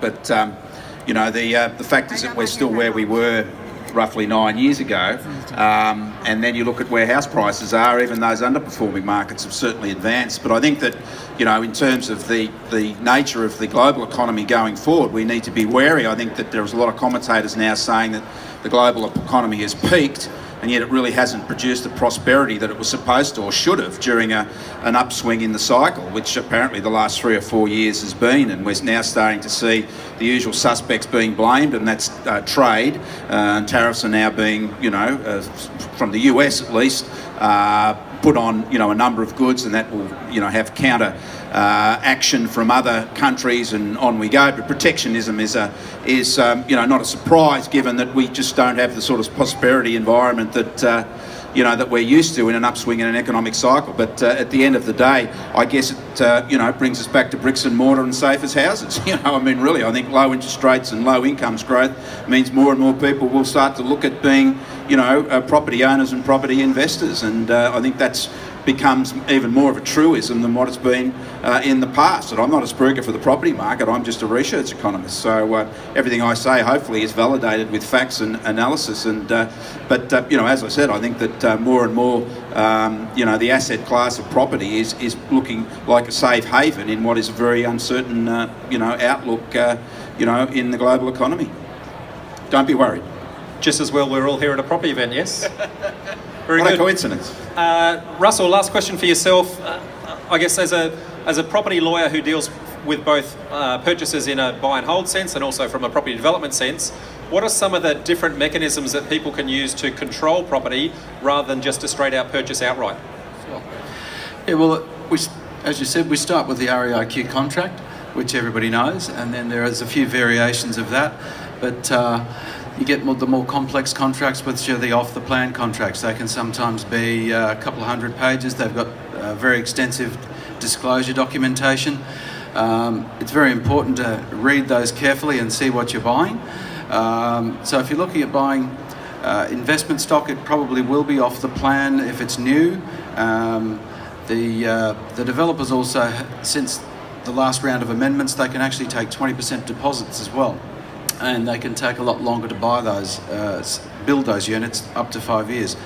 But the fact is that we're still where we were roughly 9 years ago, and then you look at where house prices are. Even those underperforming markets have certainly advanced. But I think that, in terms of the nature of the global economy going forward, we need to be wary. I think that there's a lot of commentators now saying that the global economy has peaked, and yet it really hasn't produced the prosperity that it was supposed to or should have during an upswing in the cycle, which apparently the last 3 or 4 years has been. And we're now starting to see the usual suspects being blamed, and that's trade. And tariffs are now being, from the US at least, put on, a number of goods, and that will, have counter action from other countries, and on we go. But protectionism is not a surprise, given that we just don't have the sort of prosperity environment that that we're used to in an upswing in an economic cycle. But at the end of the day, I guess it brings us back to bricks and mortar and safe as houses. Really, I think low interest rates and low incomes growth means more and more people will start to look at being property owners and property investors, and I think that's becomes even more of a truism than what it's been in the past. And I'm not a spruiker for the property market, I'm just a research economist. So everything I say hopefully is validated with facts and analysis. And as I said, I think that more and more the asset class of property is looking like a safe haven in what is a very uncertain outlook in the global economy. Don't be worried. Just as well we're all here at a property event, yes? Very what good. a coincidence. Russell, last question for yourself. I guess as a property lawyer who deals with both purchases in a buy and hold sense and also from a property development sense, what are some of the different mechanisms that people can use to control property rather than just a straight out purchase outright? Sure. Yeah, well, as you said, we start with the REIQ contract, which everybody knows, and then there is a few variations of that, but you get the more complex contracts, which are the off-the-plan contracts. They can sometimes be a couple of hundred pages. They've got very extensive disclosure documentation. It's very important to read those carefully and see what you're buying. So if you're looking at buying investment stock, it probably will be off the plan if it's new. The developers also, since the last round of amendments, they can actually take 20% deposits as well. And they can take a lot longer to buy those, build those units, up to 5 years.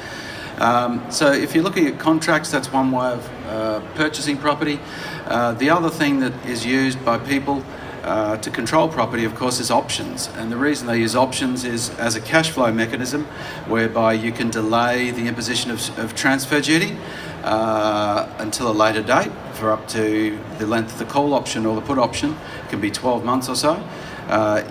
So if you're looking at contracts, that's one way of purchasing property. The other thing that is used by people to control property, of course, is options. And the reason they use options is as a cash flow mechanism, whereby you can delay the imposition of transfer duty until a later date for up to the length of the call option or the put option. It can be 12 months or so.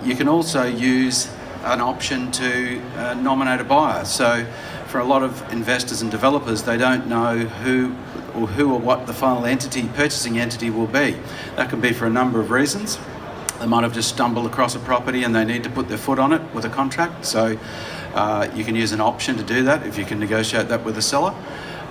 You can also use an option to nominate a buyer. So for a lot of investors and developers, they don't know who or what the final purchasing entity will be. That can be for a number of reasons. They might have just stumbled across a property and they need to put their foot on it with a contract. So you can use an option to do that if you can negotiate that with the seller.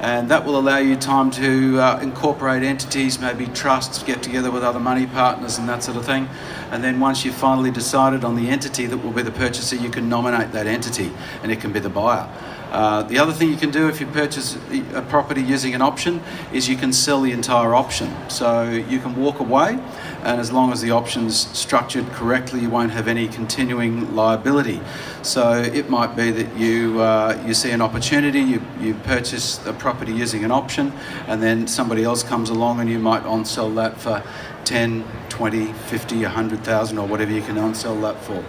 And that will allow you time to incorporate entities, maybe trusts, get together with other money partners and that sort of thing. And then once you've finally decided on the entity that will be the purchaser, you can nominate that entity and it can be the buyer. The other thing you can do if you purchase a property using an option is you can sell the entire option. So you can walk away, and as long as the option's structured correctly, you won't have any continuing liability. So it might be that you see an opportunity, you purchase a property using an option, and then somebody else comes along and you might on-sell that for 10, 20, 50, 100,000 or whatever you can on-sell that for.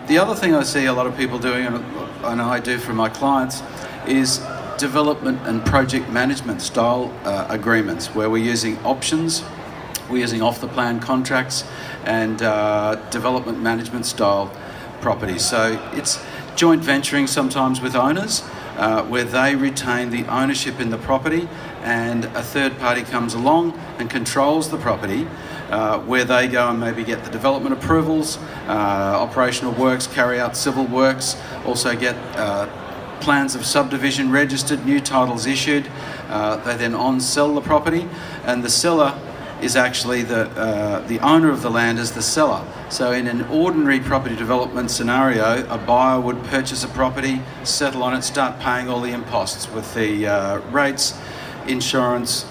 The other thing I see a lot of people doing, and I do for my clients, is development and project management style agreements where we're using options, we're using off-the-plan contracts and development management style properties. So it's joint venturing sometimes with owners where they retain the ownership in the property and a third party comes along and controls the property, where they go and maybe get the development approvals, operational works, carry out civil works, also get plans of subdivision registered, new titles issued. They then on-sell the property, and the seller is actually the owner of the land is the seller. So in an ordinary property development scenario, a buyer would purchase a property, settle on it, start paying all the imposts with the rates, insurance,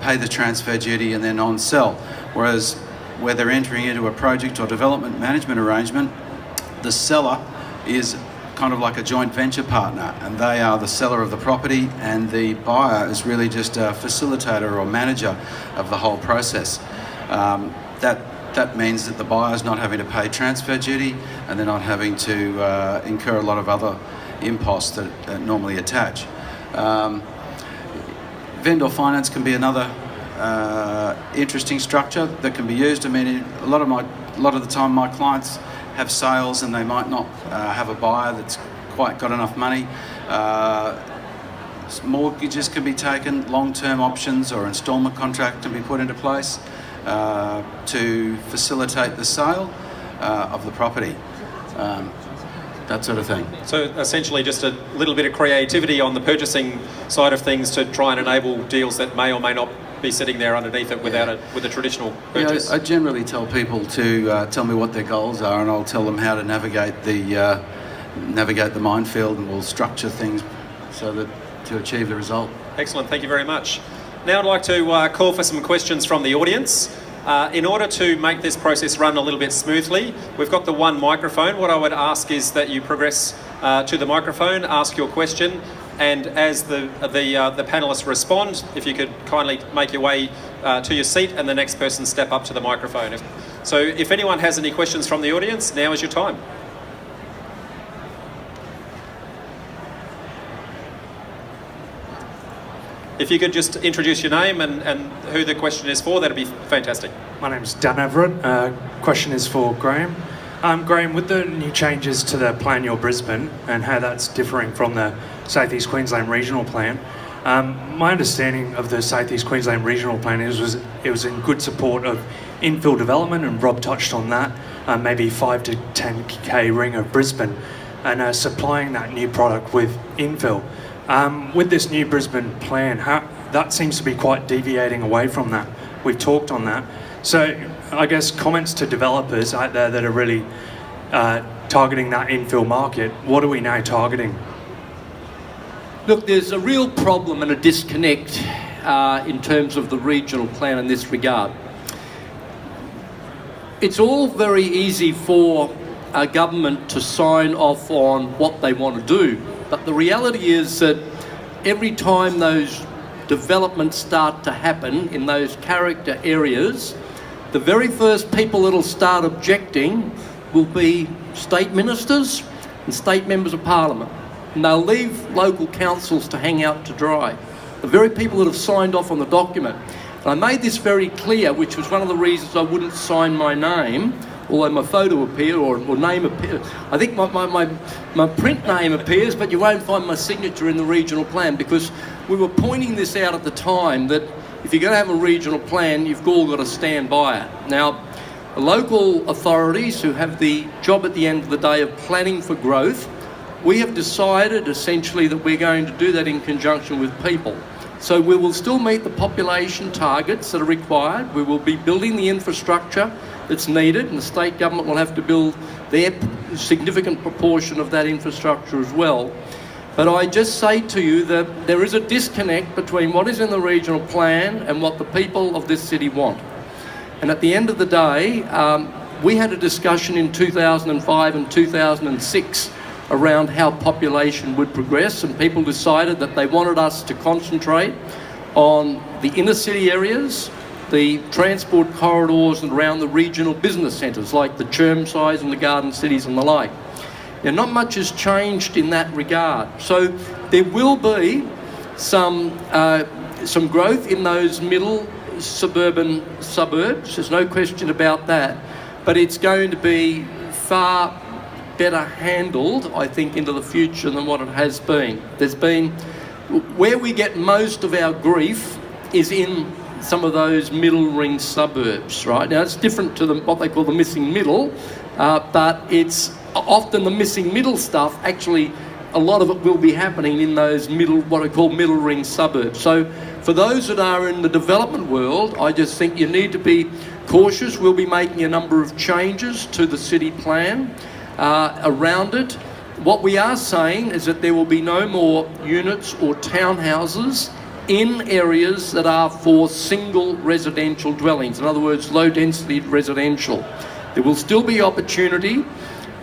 pay the transfer duty and then on-sell. Whereas where they're entering into a project or development management arrangement, the seller is kind of like a joint venture partner, and they are the seller of the property, and the buyer is really just a facilitator or manager of the whole process. That means that the buyer's not having to pay transfer duty, and they're not having to incur a lot of other imposts that normally attach. Vendor finance can be another interesting structure that can be used. I mean, a lot of the time my clients have sales and they might not have a buyer that's quite got enough money. Mortgages can be taken, long-term options or instalment contract can be put into place to facilitate the sale of the property, that sort of thing. So essentially just a little bit of creativity on the purchasing side of things to try and enable deals that may or may not be sitting there underneath it with a traditional purchase. I generally tell people to tell me what their goals are, and I'll tell them how to navigate the minefield, and we'll structure things so that to achieve the result. Excellent, thank you very much. Now I'd like to call for some questions from the audience. In order to make this process run a little bit smoothly, we've got the one microphone. What I would ask is that you progress to the microphone, ask your question, and as the panellists respond, if you could kindly make your way to your seat and the next person step up to the microphone. So if anyone has any questions from the audience, now is your time. If you could just introduce your name and who the question is for, that'd be fantastic. My name's Dan Everett. Question is for Graham. Graham, with the new changes to the Plan Your Brisbane and how that's differing from the South East Queensland Regional Plan, my understanding of the South East Queensland Regional Plan is it was in good support of infill development, and Rob touched on that, maybe 5 to 10k ring of Brisbane, and supplying that new product with infill. With this new Brisbane plan, that seems to be quite deviating away from that. We've talked on that. So I guess comments to developers out there that are really targeting that infill market, what are we now targeting? Look, there's a real problem and a disconnect in terms of the regional plan in this regard. It's all very easy for a government to sign off on what they want to do, but the reality is that every time those developments start to happen in those character areas, the very first people that'll start objecting will be state ministers and state members of parliament. And they'll leave local councils to hang out to dry. The very people that have signed off on the document. And I made this very clear, which was one of the reasons I wouldn't sign my name, although my photo appeared or name appeared. I think my print name appears, but you won't find my signature in the regional plan, because we were pointing this out at the time that if you're going to have a regional plan, you've all got to stand by it. Now, the local authorities who have the job at the end of the day of planning for growth, we have decided essentially that we're going to do that in conjunction with people. So we will still meet the population targets that are required. We will be building the infrastructure that's needed, and the state government will have to build their significant proportion of that infrastructure as well. But I just say to you that there is a disconnect between what is in the regional plan and what the people of this city want. And at the end of the day, we had a discussion in 2005 and 2006 around how population would progress, and people decided that they wanted us to concentrate on the inner city areas, the transport corridors and around the regional business centres like the Chermsides and the Garden Cities and the like. Now, not much has changed in that regard. So there will be some growth in those middle suburban suburbs, there's no question about that, but it's going to be far better handled, I think, into the future than what it has been. Where we get most of our grief is in some of those middle ring suburbs, right? Now, it's different to what they call the missing middle, but it's often the missing middle stuff, actually, a lot of it will be happening in those what I call middle ring suburbs. So for those that are in the development world, I just think you need to be cautious. We'll be making a number of changes to the city plan around it. What we are saying is that there will be no more units or townhouses in areas that are for single residential dwellings, in other words, low density residential. There will still be opportunity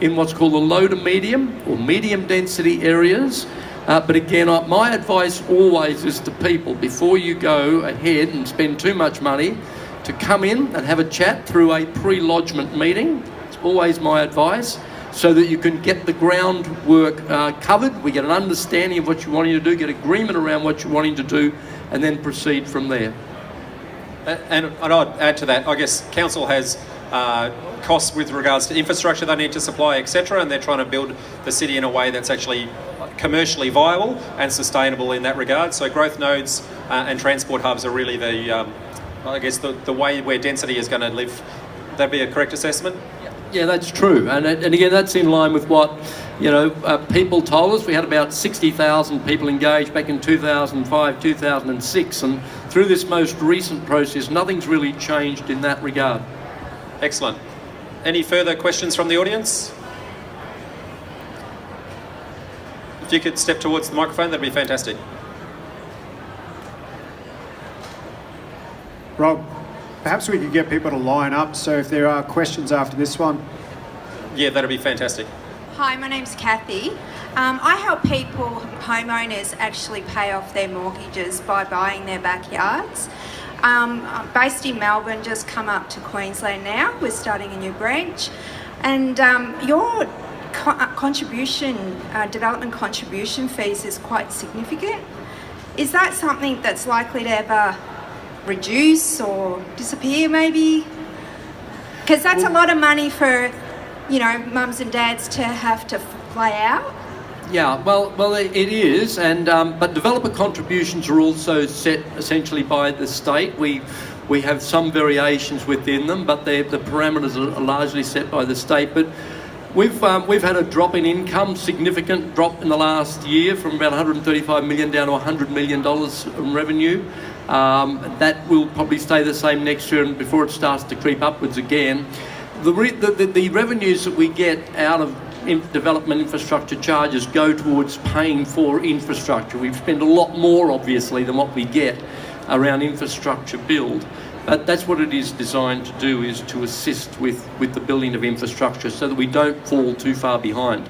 in what's called the low to medium or medium density areas. But again, my advice always is to people, before you go ahead and spend too much money, to come in and have a chat through a pre-lodgement meeting. It's always my advice, so that you can get the groundwork covered. We get an understanding of what you're wanting to do, get agreement around what you're wanting to do, and then proceed from there. And I'd add to that, I guess council has costs with regards to infrastructure they need to supply, etc., and they're trying to build the city in a way that's actually commercially viable and sustainable in that regard. So growth nodes and transport hubs are really the way where density is going to live. Would that be a correct assessment? Yeah, that's true. And again, that's in line with what, people told us. We had about 60,000 people engaged back in 2005, 2006. And through this most recent process, nothing's really changed in that regard. Excellent. Any further questions from the audience? If you could step towards the microphone, that'd be fantastic. Rob, perhaps we could get people to line up, so if there are questions after this one. Yeah, that'd be fantastic. Hi, my name's Kathy. I help people, homeowners, actually pay off their mortgages by buying their backyards. I'm based in Melbourne, just come up to Queensland now. We're starting a new branch. And your development contribution fees is quite significant. Is that something that's likely to ever reduce or disappear maybe? Because that's a lot of money for, mums and dads to have to play out. Yeah, well, it is, and but developer contributions are also set essentially by the state. We have some variations within them, but the parameters are largely set by the state. But we've had a drop in income, significant drop in the last year, from about 135 million down to $100 million in revenue. That will probably stay the same next year, and before it starts to creep upwards again. The revenues that we get out of development infrastructure charges go towards paying for infrastructure. We spend a lot more, obviously, than what we get around infrastructure build. But that's what it is designed to do, is to assist with the building of infrastructure so that we don't fall too far behind.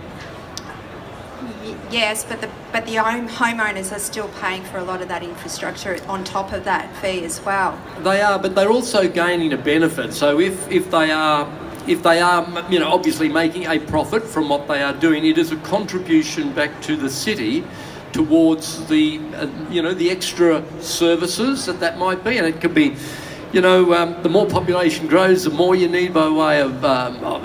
Yes, but the homeowners are still paying for a lot of that infrastructure on top of that fee as well. They are, but they're also gaining a benefit. So if they are, obviously making a profit from what they are doing, it is a contribution back to the city towards the, the extra services that might be, and it could be. The more population grows, the more you need by way of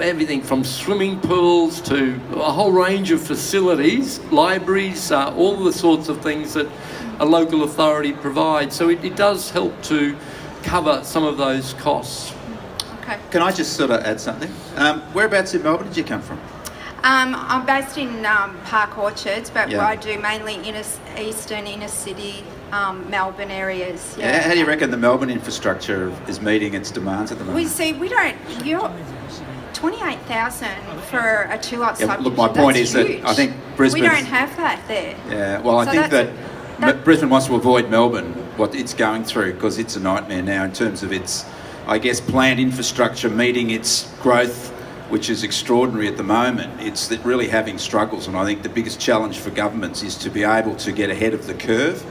everything from swimming pools to a whole range of facilities, libraries, all the sorts of things that a local authority provides. So it does help to cover some of those costs. Okay. Can I just sort of add something? Whereabouts in Melbourne did you come from? I'm based in Park Orchards, but Yeah. I do mainly eastern inner city Melbourne areas. Yeah. How do you reckon the Melbourne infrastructure is meeting its demands at the moment? You're 28,000 for a two-lot subdivision. Look, my point that's is that huge. I think Brisbane. We don't have that there. Yeah, well, I think that Brisbane wants to avoid Melbourne, what it's going through, because it's a nightmare now in terms of its, planned infrastructure meeting its growth, which is extraordinary at the moment. It's really having struggles, and I think the biggest challenge for governments is to be able to get ahead of the curve.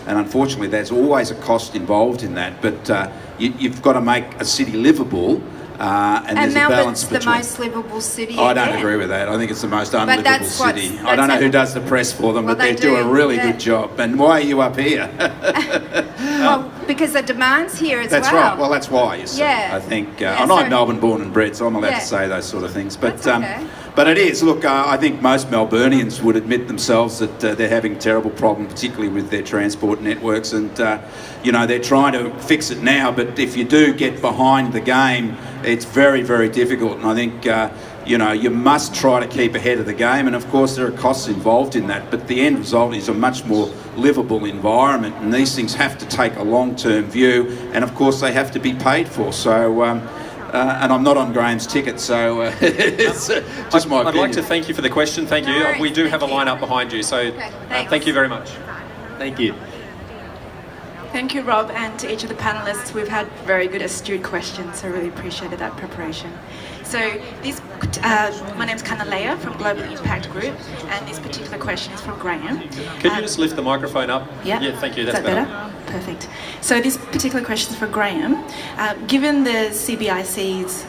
And unfortunately, there's always a cost involved in that. But you've got to make a city livable, and there's a balance between. And Melbourne's the most livable city. I don't agree with that. I think it's the most unlivable city. I don't know who does the press for them, Well, but they do a really good job. And why are you up here? Well, because the demand's here as well. That's right. Well, that's why, you see. Yeah. I think, Yeah, I'm Melbourne born and bred, so I'm allowed Yeah. to say those sort of things. But That's okay. but it is. Look, I think most Melburnians would admit themselves that they're having a terrible problem, particularly with their transport networks. And, they're trying to fix it now. But if you do get behind the game, it's very, very difficult. And I think, you must try to keep ahead of the game. And, of course, there are costs involved in that. But the end result is a much more livable environment. And these things have to take a long-term view. And, of course, they have to be paid for. So... and I'm not on Graham's ticket, so it's just my opinion. I'd like to thank you for the question. Thank you. No worries. We do Thank have a you. line up behind you, so Okay, thanks. thank you very much. Thank you. Thank you, Rob, and to each of the panelists. We've had very good, astute questions, so really appreciated that preparation. So this, my name's Kanalea from Global Impact Group, and this particular question is from Graham. Could you just lift the microphone up? Yeah, thank you, is that's that better? Perfect. So this particular question is for Graham. Given the CBIC's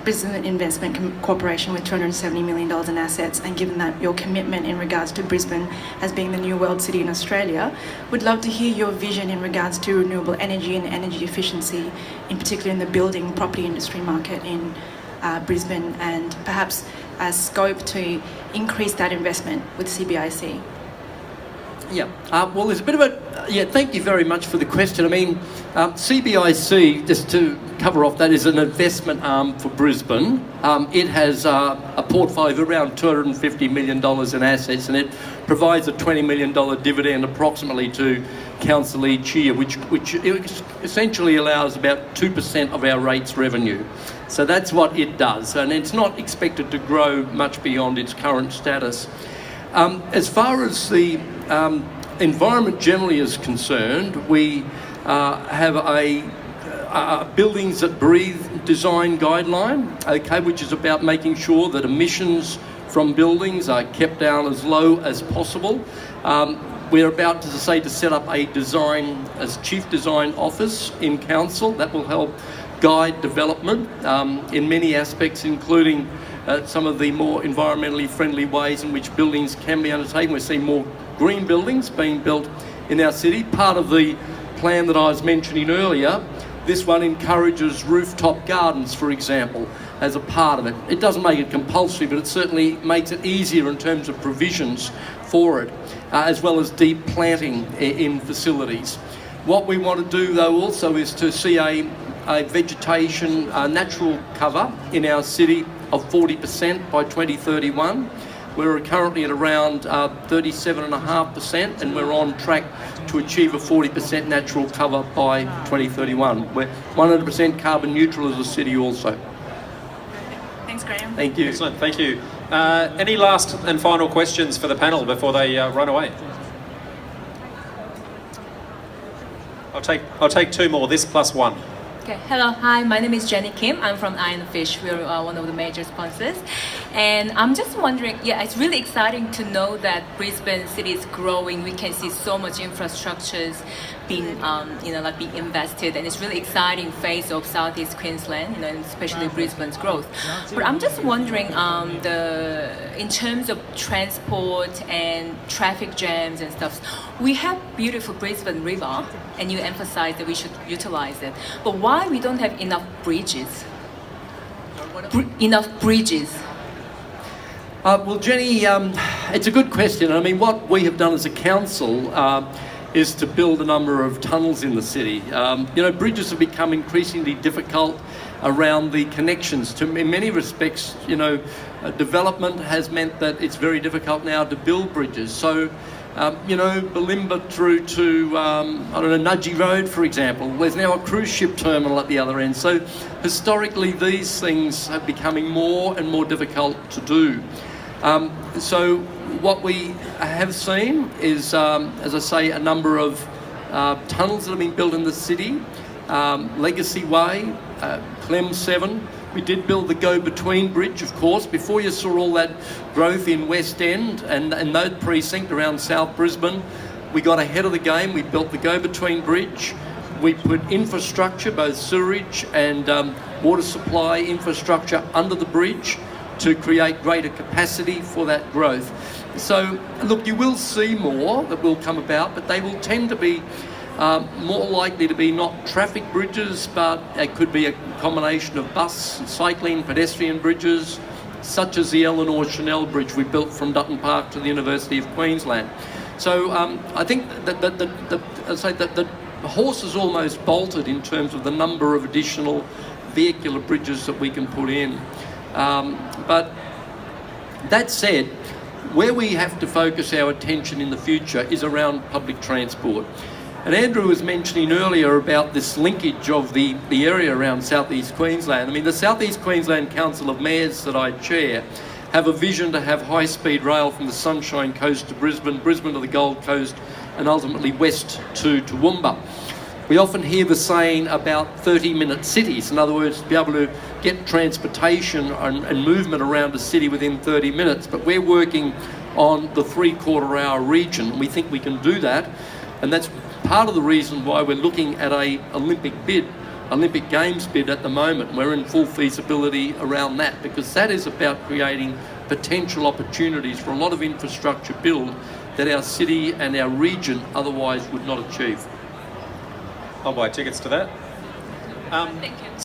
Brisbane Investment Corporation with $270 million in assets, and given that your commitment in regards to Brisbane as being the new world city in Australia, would love to hear your vision in regards to renewable energy and energy efficiency, in particular in the building property industry market in Brisbane, and perhaps a scope to increase that investment with CBIC. Yeah, well, there's a bit of a... thank you very much for the question. I mean, CBIC, just to cover off that, is an investment arm for Brisbane. It has a portfolio of around $250 million in assets, and it provides a $20 million dividend approximately to council each year, which essentially allows about 2% of our rates revenue. So that's what it does, and it's not expected to grow much beyond its current status. As far as the environment generally is concerned, we have a Buildings That Breathe design guideline, okay, which is about making sure that emissions from buildings are kept down as low as possible. We're about to set up a chief design office in council that will help guide development in many aspects, including some of the more environmentally friendly ways in which buildings can be undertaken. We're seeing more green buildings being built in our city. Part of the plan that I was mentioning earlier, this one encourages rooftop gardens, for example, as a part of it. It doesn't make it compulsory, but it certainly makes it easier in terms of provisions for it, as well as deep planting in facilities. What we want to do, though, also is to see a vegetation natural cover in our city of 40% by 2031. We're currently at around 37.5%, and we're on track to achieve a 40% natural cover by 2031. We're 100% carbon neutral as a city also. Thanks, Graham. Thank you. Excellent, thank you. Any last and final questions for the panel before they run away? I'll take two more, this plus one. Okay. Hello, hi, my name is Jenny Kim. I'm from Iron Fish. We're one of the major sponsors. And I'm just wondering, it's really exciting to know that Brisbane city is growing. We can see so much infrastructures being, being invested, and it's really exciting phase of Southeast Queensland, and especially Brisbane's growth. But I'm just wondering, in terms of transport and traffic jams and stuff, we have beautiful Brisbane River, and you emphasize that we should utilize it. But why we don't have enough bridges? Enough bridges. Well, Jenny, it's a good question. I mean, what we have done as a council is to build a number of tunnels in the city. Bridges have become increasingly difficult around the connections. In many respects, development has meant that it's very difficult now to build bridges. So, Bulimba through to, Nudgee Road, for example. There's now a cruise ship terminal at the other end. So, historically, these things are becoming more and more difficult to do. So what we have seen is, as I say, a number of tunnels that have been built in the city. Legacy Way, Clem 7. We did build the go-between bridge, of course. Before you saw all that growth in West End and that precinct around South Brisbane, we got ahead of the game. We built the go-between bridge. We put infrastructure, both sewerage and water supply infrastructure under the bridge to create greater capacity for that growth. So, look, you will see more that will come about, but they will tend to be more likely to be not traffic bridges, but it could be a combination of bus, cycling, pedestrian bridges, such as the Eleanor Chanel Bridge we built from Dutton Park to the University of Queensland. So I think that the horse is almost bolted in terms of the number of additional vehicular bridges that we can put in. But that said, where we have to focus our attention in the future is around public transport. And Andrew was mentioning earlier about this linkage of the area around Southeast Queensland. I mean, the Southeast Queensland Council of Mayors that I chair have a vision to have high-speed rail from the Sunshine Coast to Brisbane, Brisbane to the Gold Coast, and ultimately west to Toowoomba. We often hear the saying about 30-minute cities. In other words, to be able to get transportation and movement around a city within 30 minutes. But we're working on the 3/4-hour region. We think we can do that. And that's part of the reason why we're looking at a Olympic Games bid at the moment. We're in full feasibility around that, because that is about creating potential opportunities for a lot of infrastructure build that our city and our region otherwise would not achieve. I'll buy tickets to that. Thank you.